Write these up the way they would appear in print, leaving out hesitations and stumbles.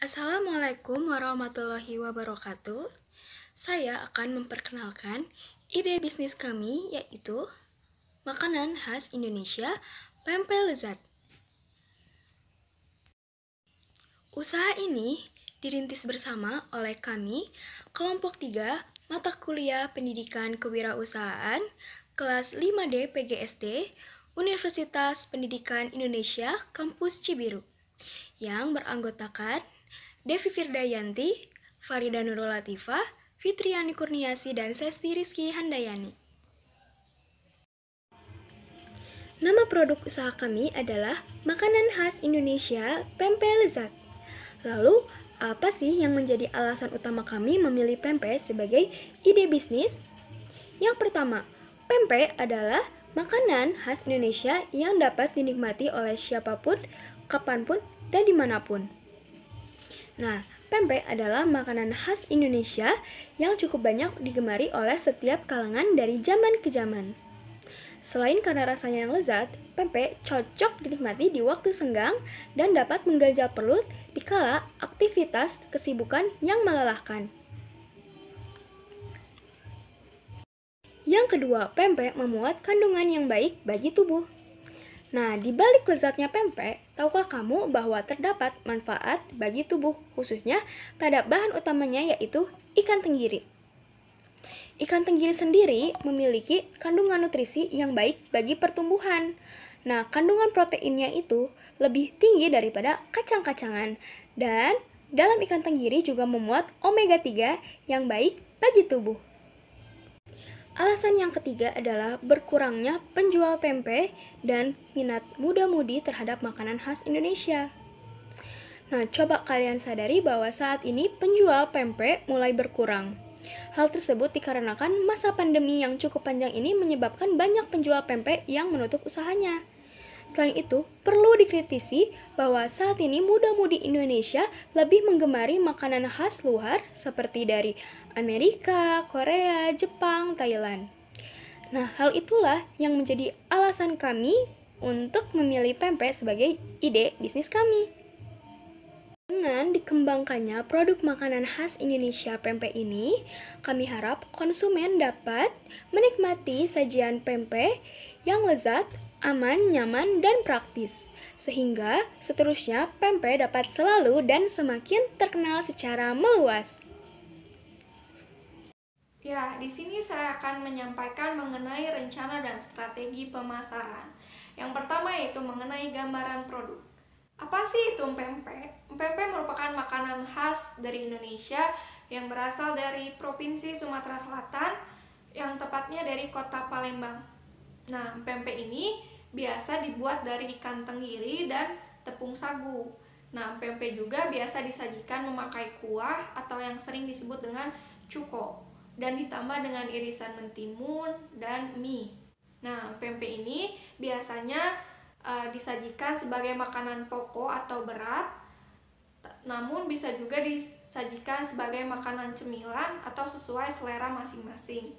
Assalamualaikum warahmatullahi wabarakatuh. Saya akan memperkenalkan ide bisnis kami, yaitu makanan khas Indonesia, pempek lezat. Usaha ini dirintis bersama oleh kami, kelompok 3 mata kuliah Pendidikan Kewirausahaan, kelas 5D PGSD, Universitas Pendidikan Indonesia, Kampus Cibiru, yang beranggotakan Devi Firdayanti, Farida Nurul Latifah, Fitriani Kurniasi, dan Sesti Rizky Handayani. Nama produk usaha kami adalah Makanan Khas Indonesia Pempek Lezat. Lalu, apa sih yang menjadi alasan utama kami memilih pempek sebagai ide bisnis? Yang pertama, pempek adalah makanan khas Indonesia yang dapat dinikmati oleh siapapun, kapanpun, dan dimanapun. Nah, pempek adalah makanan khas Indonesia yang cukup banyak digemari oleh setiap kalangan dari zaman ke zaman. Selain karena rasanya yang lezat, pempek cocok dinikmati di waktu senggang dan dapat menggajal perut dikala aktivitas kesibukan yang melelahkan. Yang kedua, pempek memuat kandungan yang baik bagi tubuh. Nah, di balik lezatnya pempek, tahukah kamu bahwa terdapat manfaat bagi tubuh, khususnya pada bahan utamanya yaitu ikan tenggiri. Ikan tenggiri sendiri memiliki kandungan nutrisi yang baik bagi pertumbuhan. Nah, kandungan proteinnya itu lebih tinggi daripada kacang-kacangan. Dan dalam ikan tenggiri juga memuat omega 3 yang baik bagi tubuh. Alasan yang ketiga adalah berkurangnya penjual pempek dan minat muda-mudi terhadap makanan khas Indonesia. Nah, coba kalian sadari bahwa saat ini penjual pempek mulai berkurang. Hal tersebut dikarenakan masa pandemi yang cukup panjang ini menyebabkan banyak penjual pempek yang menutup usahanya. Selain itu, perlu dikritisi bahwa saat ini muda-mudi Indonesia lebih menggemari makanan khas luar seperti dari Amerika, Korea, Jepang, Thailand. Nah, hal itulah yang menjadi alasan kami untuk memilih pempek sebagai ide bisnis kami. Dengan dikembangkannya produk makanan khas Indonesia pempek ini, kami harap konsumen dapat menikmati sajian pempek yang lezat, aman, nyaman, dan praktis. Sehingga seterusnya pempek dapat selalu dan semakin terkenal secara meluas. Ya, di sini saya akan menyampaikan mengenai rencana dan strategi pemasaran. Yang pertama yaitu mengenai gambaran produk. Apa sih itu pempek? Pempek merupakan makanan khas dari Indonesia yang berasal dari Provinsi Sumatera Selatan, yang tepatnya dari kota Palembang. Nah, pempek ini biasa dibuat dari ikan tenggiri dan tepung sagu. Nah, pempek juga biasa disajikan memakai kuah atau yang sering disebut dengan cuko dan ditambah dengan irisan mentimun dan mie. Nah, pempek ini biasanya disajikan sebagai makanan pokok atau berat, namun bisa juga disajikan sebagai makanan cemilan atau sesuai selera masing-masing.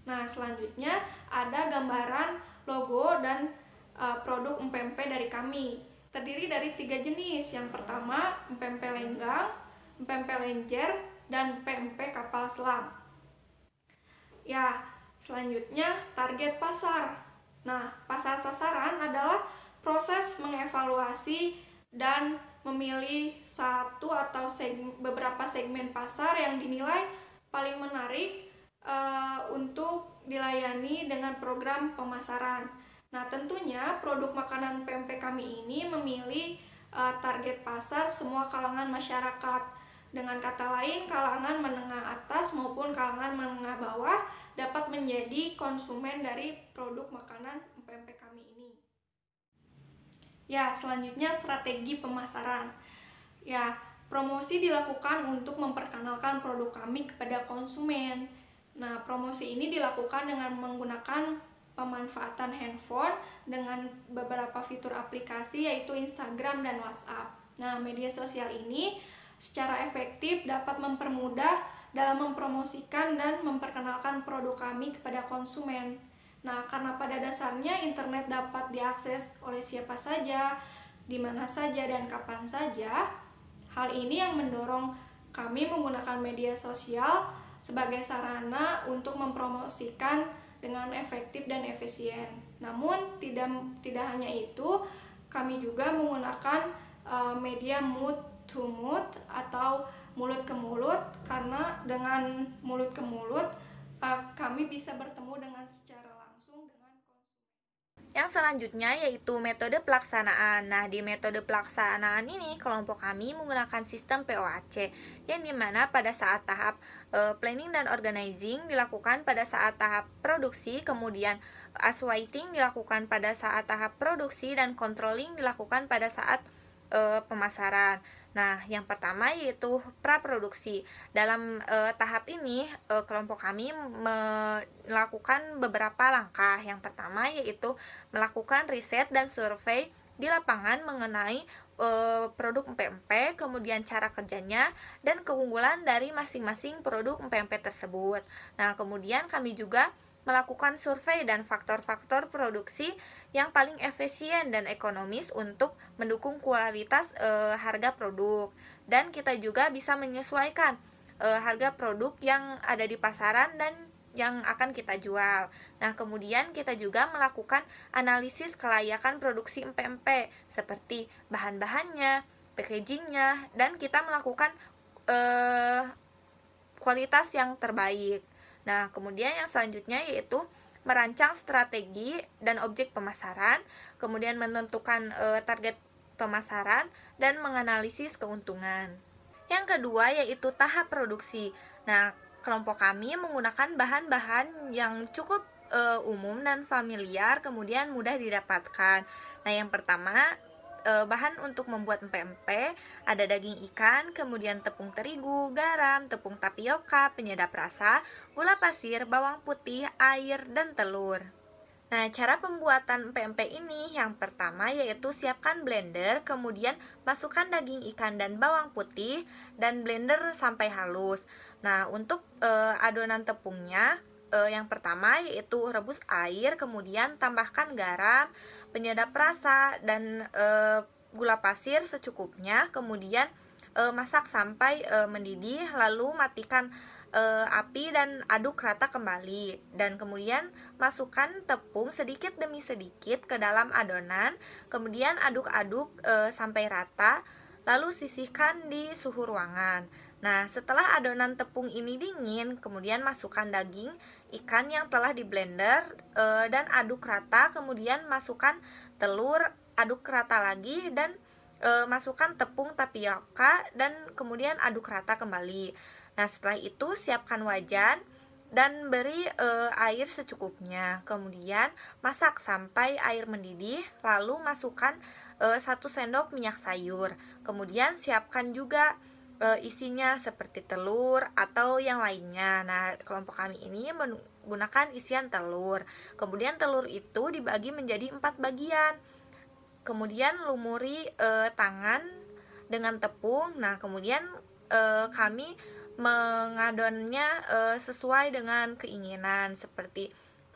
Nah, selanjutnya ada gambaran logo dan produk empempe dari kami. Terdiri dari 3 jenis. Yang pertama, empempe lenggang, empempe lenjer, dan empempe kapal selam. Ya, selanjutnya target pasar. Nah, pasar sasaran adalah proses mengevaluasi dan memilih satu atau beberapa segmen pasar yang dinilai paling menarik untuk dilayani dengan program pemasaran. Nah, tentunya produk makanan pempek kami ini memilih target pasar semua kalangan masyarakat. Dengan kata lain, kalangan menengah atas maupun kalangan menengah bawah dapat menjadi konsumen dari produk makanan pempek kami ini. Ya, selanjutnya strategi pemasaran. Ya, promosi dilakukan untuk memperkenalkan produk kami kepada konsumen. Nah, promosi ini dilakukan dengan menggunakan pemanfaatan handphone dengan beberapa fitur aplikasi yaitu Instagram dan WhatsApp. Nah, media sosial ini secara efektif dapat mempermudah dalam mempromosikan dan memperkenalkan produk kami kepada konsumen. Nah, karena pada dasarnya internet dapat diakses oleh siapa saja, di mana saja dan kapan saja, Hal ini yang mendorong kami menggunakan media sosial sebagai sarana untuk mempromosikan dengan efektif dan efisien. Namun tidak hanya itu, kami juga menggunakan media mood to mood atau mulut ke mulut, karena dengan mulut ke mulut kami bisa bertemu dengan secara langsung dengan konsumen. Yang selanjutnya yaitu metode pelaksanaan. Nah, di metode pelaksanaan ini kelompok kami menggunakan sistem POAC, yang dimana pada saat tahap planning dan organizing dilakukan pada saat tahap produksi, kemudian aswaiting dilakukan pada saat tahap produksi, dan controlling dilakukan pada saat pemasaran. Nah, yang pertama yaitu praproduksi. Dalam tahap ini kelompok kami melakukan beberapa langkah. Yang pertama yaitu melakukan riset dan survei di lapangan mengenai produk PMP, kemudian cara kerjanya dan keunggulan dari masing-masing produk PMP tersebut. Nah, kemudian kami juga melakukan survei dan faktor-faktor produksi yang paling efisien dan ekonomis untuk mendukung kualitas harga produk, dan kita juga bisa menyesuaikan harga produk yang ada di pasaran dan yang akan kita jual. Nah, kemudian kita juga melakukan analisis kelayakan produksi PMP seperti bahan-bahannya, packagingnya, dan kita melakukan kualitas yang terbaik. Nah, kemudian yang selanjutnya yaitu merancang strategi dan objek pemasaran, kemudian menentukan target pemasaran, dan menganalisis keuntungan. Yang kedua yaitu tahap produksi. Nah, kelompok kami menggunakan bahan-bahan yang cukup umum dan familiar, kemudian mudah didapatkan. Nah, yang pertama bahan untuk membuat PMP ada daging ikan, kemudian tepung terigu, garam, tepung tapioka, penyedap rasa, gula pasir, bawang putih, air, dan telur. Nah, cara pembuatan PMP ini yang pertama yaitu siapkan blender, kemudian masukkan daging ikan dan bawang putih, dan blender sampai halus. Nah, untuk adonan tepungnya, yang pertama yaitu rebus air, kemudian tambahkan garam, penyedap rasa, dan gula pasir secukupnya, kemudian masak sampai mendidih, lalu matikan api dan aduk rata kembali, dan kemudian masukkan tepung sedikit demi sedikit ke dalam adonan, kemudian aduk-aduk sampai rata, lalu sisihkan di suhu ruangan. Nah, setelah adonan tepung ini dingin, kemudian masukkan daging ikan yang telah di blender dan aduk rata, kemudian masukkan telur, aduk rata lagi, dan masukkan tepung tapioka, dan kemudian aduk rata kembali. Nah, setelah itu siapkan wajan dan beri air secukupnya. Kemudian masak sampai air mendidih, lalu masukkan 1 sendok minyak sayur. Kemudian siapkan juga isinya seperti telur atau yang lainnya. Nah, kelompok kami ini menggunakan isian telur. Kemudian telur itu dibagi menjadi 4 bagian. Kemudian lumuri tangan dengan tepung. Nah, kemudian kami mengadonnya sesuai dengan keinginan seperti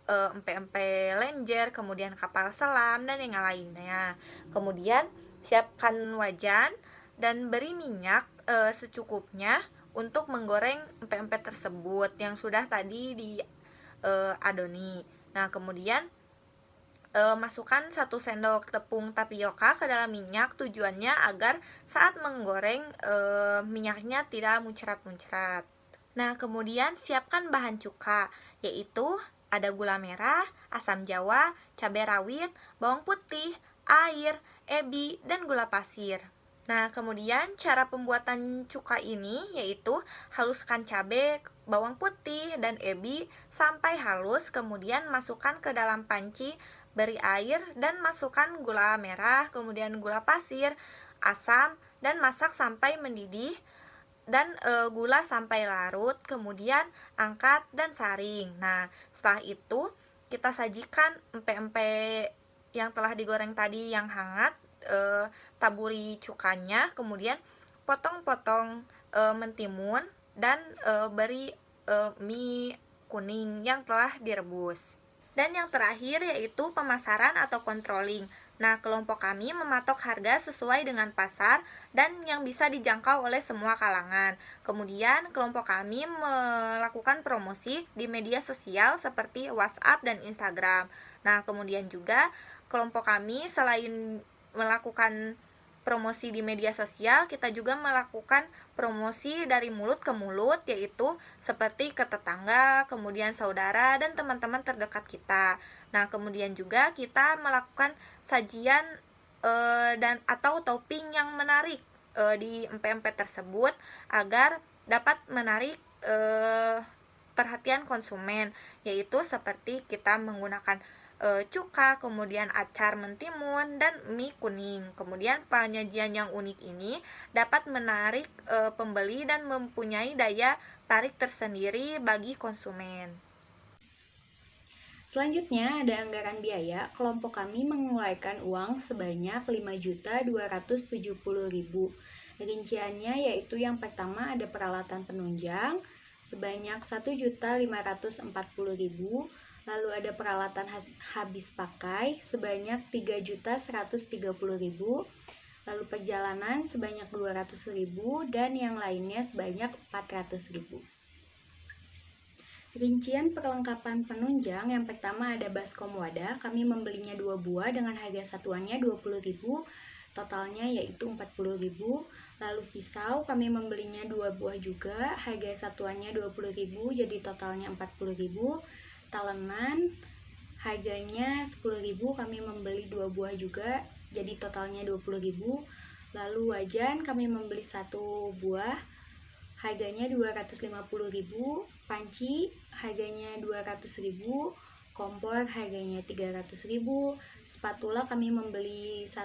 empek-empek lenjer, kemudian kapal selam, dan yang lainnya. Kemudian siapkan wajan dan beri minyak secukupnya untuk menggoreng empek-empek tersebut yang sudah tadi diadoni. Nah, kemudian masukkan 1 sendok tepung tapioka ke dalam minyak, tujuannya agar saat menggoreng minyaknya tidak muncrat-muncrat. Nah, kemudian siapkan bahan cuka, yaitu ada gula merah, asam jawa, cabai rawit, bawang putih, air, ebi, dan gula pasir. Nah, kemudian cara pembuatan cuka ini yaitu haluskan cabai, bawang putih, dan ebi sampai halus, kemudian masukkan ke dalam panci, beri air, dan masukkan gula merah, kemudian gula pasir, asam, dan masak sampai mendidih, dan gula sampai larut, kemudian angkat dan saring. Nah, setelah itu kita sajikan empek-empek yang telah digoreng tadi yang hangat, taburi cukanya, kemudian potong-potong mentimun, dan beri mie kuning yang telah direbus. Dan yang terakhir yaitu pemasaran atau controlling. Nah, kelompok kami mematok harga sesuai dengan pasar dan yang bisa dijangkau oleh semua kalangan. Kemudian, kelompok kami melakukan promosi di media sosial seperti WhatsApp dan Instagram. Nah, kemudian juga kelompok kami selain melakukan promosi di media sosial, kita juga melakukan promosi dari mulut ke mulut, yaitu seperti ke tetangga, kemudian saudara, dan teman-teman terdekat kita. Nah, kemudian juga kita melakukan sajian dan atau topping yang menarik di empek-empek tersebut agar dapat menarik perhatian konsumen, yaitu seperti kita menggunakan cuka, kemudian acar mentimun, dan mie kuning. Kemudian penyajian yang unik ini dapat menarik pembeli dan mempunyai daya tarik tersendiri bagi konsumen. Selanjutnya ada anggaran biaya. Kelompok kami mengeluarkan uang sebanyak 5.270.000. Rinciannya yaitu yang pertama ada peralatan penunjang sebanyak 1.540.000. Lalu ada peralatan habis pakai sebanyak 3.130.000. Lalu perjalanan sebanyak 200.000 dan yang lainnya sebanyak 400.000. Rincian perlengkapan penunjang yang pertama ada baskom wadah, kami membelinya 2 buah dengan harga satuannya 20.000, totalnya yaitu 40.000. Lalu pisau kami membelinya 2 buah juga, harga satuannya 20.000 jadi totalnya 40.000. Talenan harganya 10.000, kami membeli 2 buah juga jadi totalnya 20.000. Lalu wajan kami membeli 1 buah, harganya 250.000, panci harganya 200.000, kompor harganya 300.000, spatula kami membeli 1,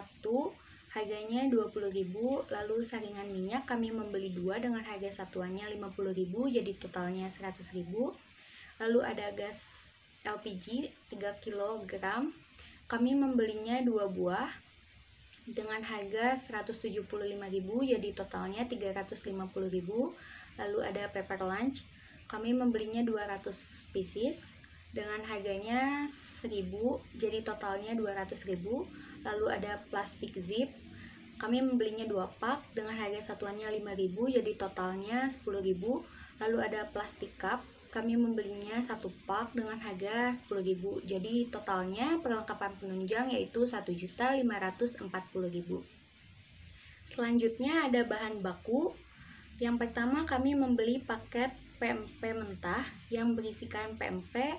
harganya 20.000, lalu saringan minyak kami membeli 2 dengan harga satuannya 50.000, jadi totalnya 100.000. Lalu ada gas LPG 3 kg, kami membelinya 2 buah dengan harga 175.000, jadi totalnya 350.000. Lalu ada paper lunch, kami membelinya 200 pieces dengan harganya 1.000, jadi totalnya 200.000. Lalu ada plastik zip, kami membelinya 2 pak dengan harga satuannya 5.000, jadi totalnya 10.000. Lalu ada plastik cup, kami membelinya 1 pak dengan harga 10.000, jadi totalnya perlengkapan penunjang yaitu 1.540.000. Selanjutnya ada bahan baku. Yang pertama kami membeli paket pempek mentah yang berisikan pempek,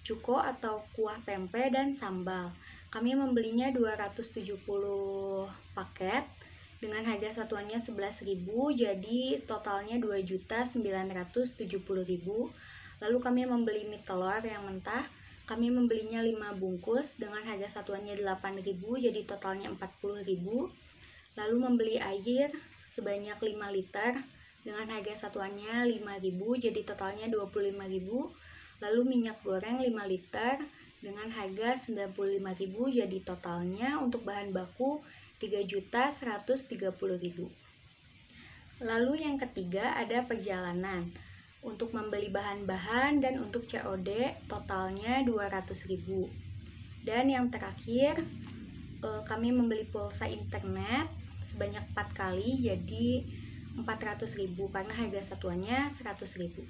cuko atau kuah pempek, dan sambal. Kami membelinya 270 paket dengan harga satuannya 11.000, jadi totalnya 2.970.000. Lalu kami membeli mie telur yang mentah, kami membelinya 5 bungkus dengan harga satuannya 8.000, jadi totalnya 40.000. Lalu membeli air sebanyak 5 liter dengan harga satuannya 5.000, jadi totalnya 25.000. Lalu minyak goreng 5 liter dengan harga 95.000, jadi totalnya untuk bahan baku 3.130.000. Lalu yang ketiga ada perjalanan. Untuk membeli bahan-bahan dan untuk COD totalnya 200.000. Dan yang terakhir kami membeli pulsa internet sebanyak 4 kali jadi 400.000 karena harga satuannya 100.000.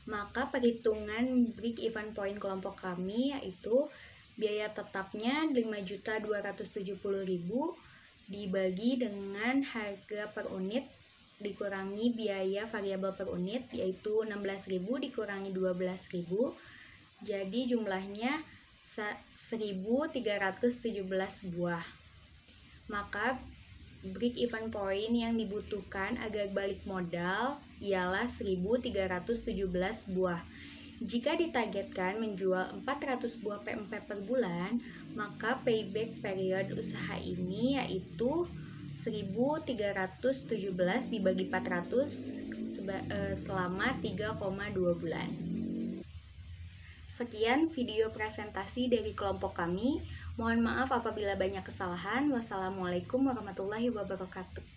Maka perhitungan break even point kelompok kami yaitu biaya tetapnya 5.270.000 dibagi dengan harga per unit dikurangi biaya variabel per unit yaitu 16.000 dikurangi 12.000, jadi jumlahnya 1.317 buah. Maka break even point yang dibutuhkan agar balik modal ialah 1.317 buah. Jika ditargetkan menjual 400 buah pempek per bulan, maka payback period usaha ini yaitu 1.317 dibagi 400 selama 3,2 bulan. Sekian video presentasi dari kelompok kami. Mohon maaf apabila banyak kesalahan. Wassalamualaikum warahmatullahi wabarakatuh.